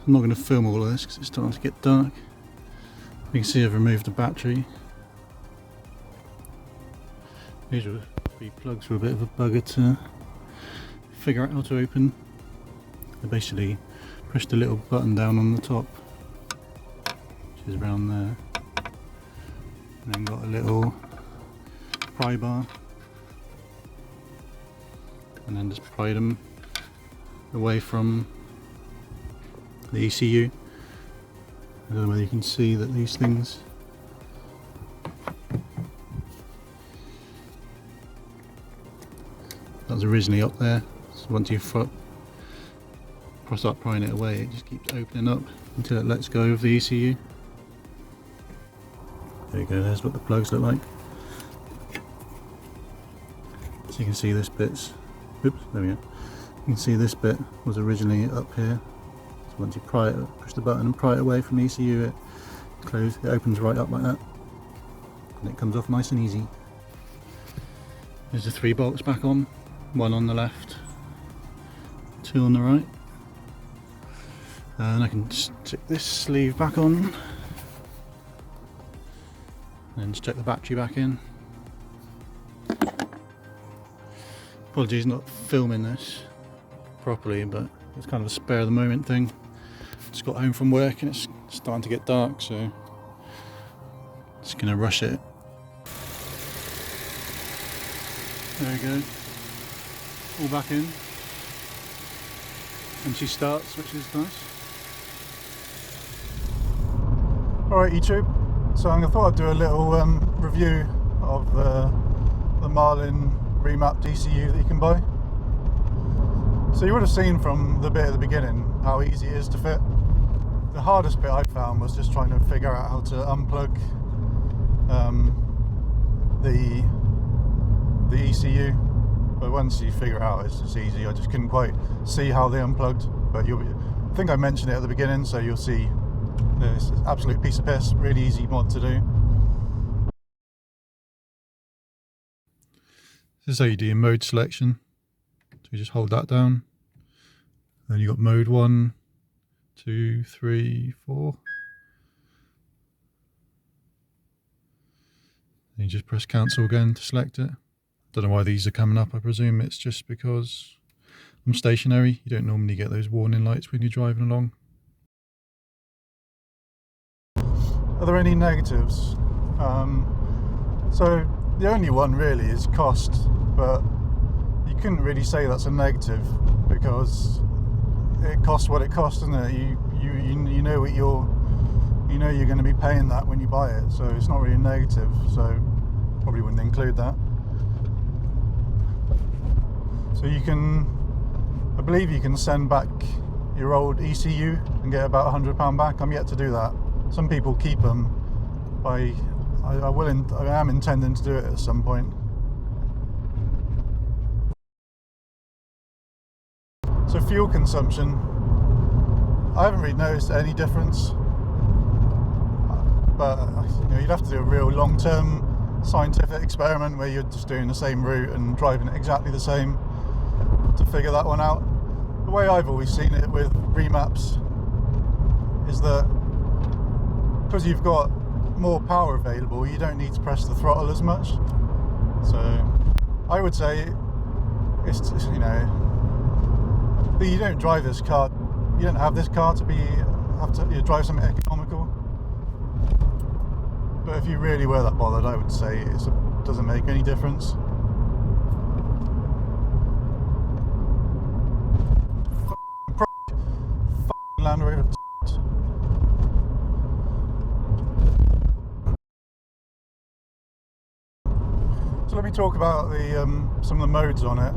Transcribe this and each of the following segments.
I'm not going to film all of this because it's starting to get dark. You can see I've removed the battery. These USB plugs were a bit of a bugger to figure out how to open. I basically pushed the little button down on the top, which is around there, and then got a little pry bar, and then just pried them away from the ECU. I don't know whether you can see that these things that was originally up there, so once you start prying it away, it just keeps opening up until it lets go of the ECU. There you go, there's what the plugs look like. So you can see this bit's, oops, there we go. You can see this bit was originally up here. So once you pry it, push the button and pry it away from the ECU, it opens right up like that. And it comes off nice and easy. There's the 3 bolts back on, 1 on the left, 2 on the right. And I can stick this sleeve back on. And just check the battery back in. Apologies not filming this properly, but it's kind of a spare of the moment thing. Just got home from work and it's starting to get dark, so just gonna rush it. There we go, all back in, and she starts, which is nice. Alright YouTube, so I thought I'd do a little review of the Marlin Remap ECU that you can buy. So you would have seen from the bit at the beginning how easy it is to fit. The hardest bit I found was just trying to figure out how to unplug the ECU, but once you figure it out it's easy. I just couldn't quite see how they unplugged, but I think I mentioned it at the beginning, so you'll see it's an absolute piece of piss, really easy mod to do. This is how you do your mode selection. So you just hold that down. Then you got mode 1, 2, 3, 4. Then you just press cancel again to select it. Don't know why these are coming up. I presume it's just because I'm stationary. You don't normally get those warning lights when you're driving along. Are there any negatives? So the only one really is cost, but you couldn't really say that's a negative because it costs what it costs, doesn't it? You know what you're going to be paying that when you buy it, so it's not really a negative. So probably wouldn't include that. So you can, I believe you can send back your old ECU and get about £100 back. I'm yet to do that. Some people keep them. I am intending to do it at some point. So fuel consumption, I haven't really noticed any difference, but you'd have to do a real long-term scientific experiment where you're just doing the same route and driving it exactly the same to figure that one out. The way I've always seen it with remaps is that because you've got more power available, you don't need to press the throttle as much. So I would say it's just, you don't drive this car, you don't have this car to drive something economical. But if you really were that bothered, I would say it doesn't make any difference. Land Rover. So let me talk about some of the modes on it.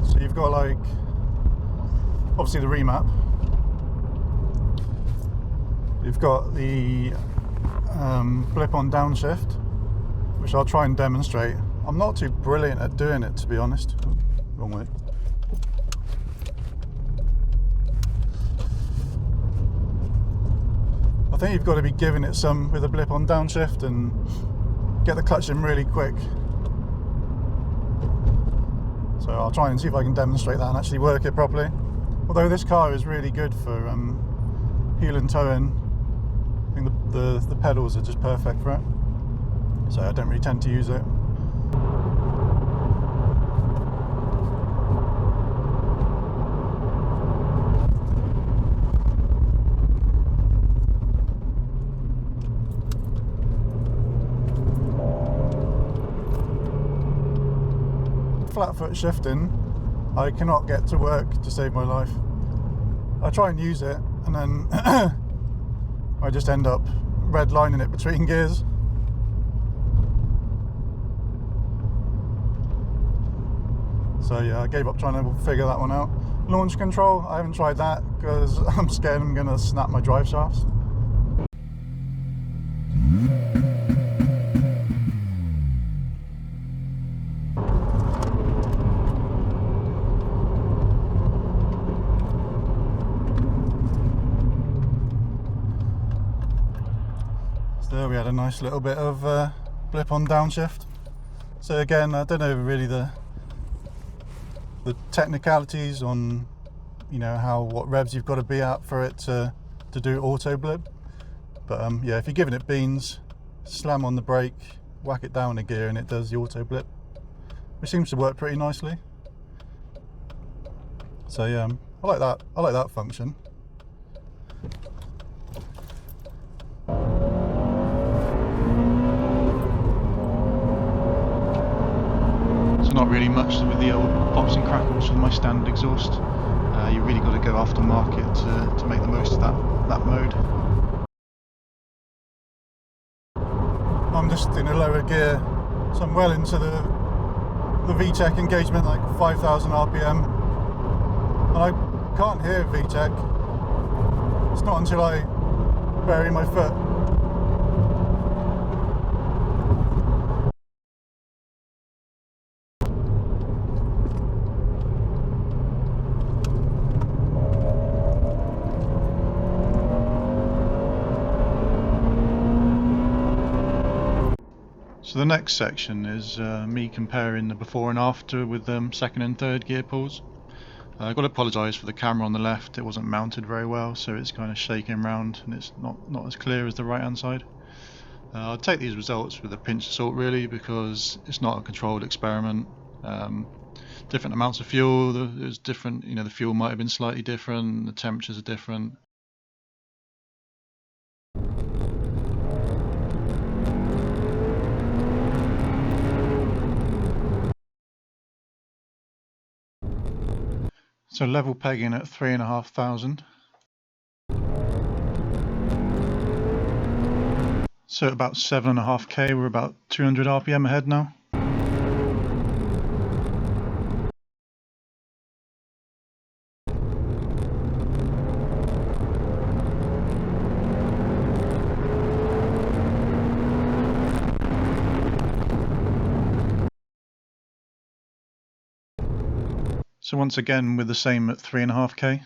So you've got obviously the remap. You've got the blip on downshift, which I'll try and demonstrate. I'm not too brilliant at doing it, to be honest. Wrong way. I think you've got to be giving it some with a blip on downshift and get the clutch in really quick. So I'll try and see if I can demonstrate that and actually work it properly. Although this car is really good for heel and toe in. I think the pedals are just perfect for it, so I don't really tend to use it. Flat foot shifting, I cannot get to work to save my life. I try and use it, and then I just end up redlining it between gears. So yeah, I gave up trying to figure that one out. Launch control, I haven't tried that because I'm scared I'm going to snap my drive shafts. There we had a nice little bit of blip on downshift. So again, I don't know really the technicalities on, you know, what revs you've got to be at for it to do auto blip. But yeah, if you're giving it beans, slam on the brake, whack it down a gear, and it does the auto blip, which seems to work pretty nicely. So yeah, I like that. I like that function. Not really much with the old pops and crackles with my standard exhaust. You really got to go aftermarket to make the most of that mode. I'm just in a lower gear, so I'm well into the VTEC engagement, like 5,000 RPM, and I can't hear VTEC. It's not until I bury my foot. So the next section is me comparing the before and after with second and third gear pulls. I've got to apologise for the camera on the left, it wasn't mounted very well, so it's kind of shaking around and it's not as clear as the right hand side. I'll take these results with a pinch of salt really, because it's not a controlled experiment. Different amounts of fuel, there's different, you know, the fuel might have been slightly different, the temperatures are different. So level pegging at 3,500. So at about 7.5k, we're about 200 RPM ahead now. So once again, we're the same at 3.5k.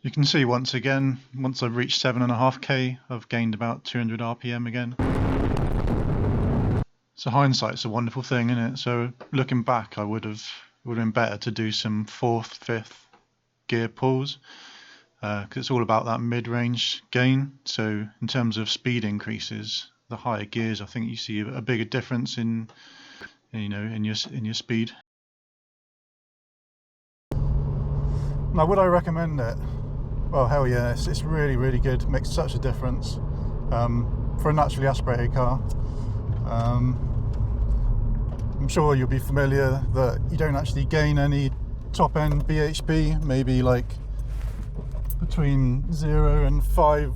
You can see once again, once I've reached 7.5k, I've gained about 200 RPM again. So hindsight's a wonderful thing, isn't it? So looking back, it would have been better to do some 4th, 5th gear pulls, because it's all about that mid-range gain. So in terms of speed increases, the higher gears, I think you see a bigger difference in your speed. Now, would I recommend it? Well, hell yeah, it's really, really good. It makes such a difference for a naturally aspirated car. I'm sure you'll be familiar that you don't actually gain any top-end BHP, maybe like between 0 and 5.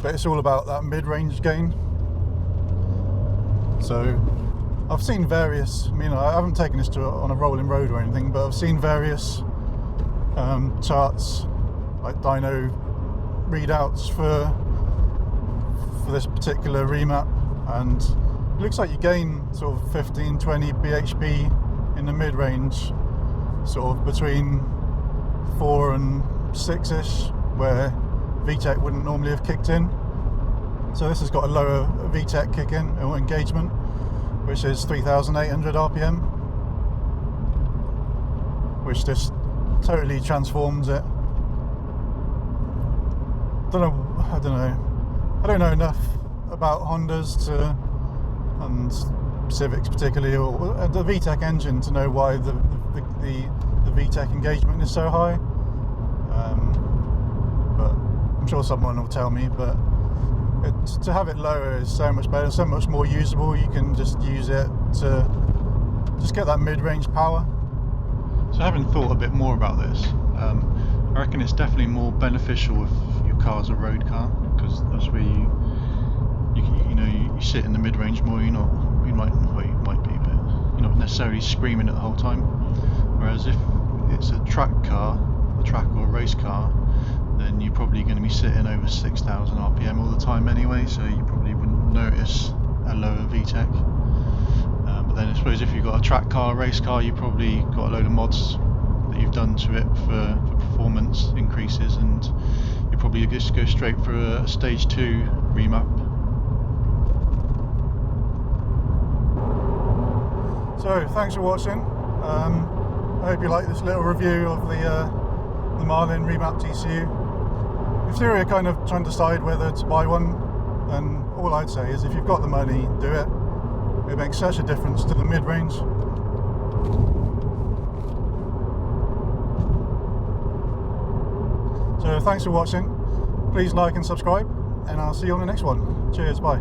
But it's all about that mid-range gain. So I've seen various, I mean, I haven't taken this on a rolling road or anything, but I've seen various charts, like dyno readouts for this particular remap, and it looks like you gain sort of 15-20 bhp in the mid-range, sort of between 4 and 6ish, where VTEC wouldn't normally have kicked in. So this has got a lower VTEC kick in or engagement, which is 3,800 RPM, which just totally transforms it. I don't know enough about Hondas and Civics particularly, or the VTEC engine, to know why the VTEC engagement is so high. But I'm sure someone will tell me. But to have it lower is so much better, so much more usable. You can just use it to just get that mid-range power. So having thought a bit more about this, I reckon it's definitely more beneficial if your car's a road car, because that's where you sit in the mid-range more. You might be, but you're not necessarily screaming it the whole time. Whereas if it's a track or a race car, then you're probably going to be sitting over 6,000 RPM all the time anyway, so you probably wouldn't notice a lower VTEC. But then I suppose if you've got a track car, a race car, you've probably got a load of mods that you've done to it for performance increases, and you probably just go straight for a stage 2 remap. So thanks for watching. I hope you like this little review of the Marlin Remapped ECU. If you're kind of trying to decide whether to buy one, then all I'd say is if you've got the money, do it. It makes such a difference to the mid-range. So thanks for watching. Please like and subscribe, and I'll see you on the next one. Cheers, bye.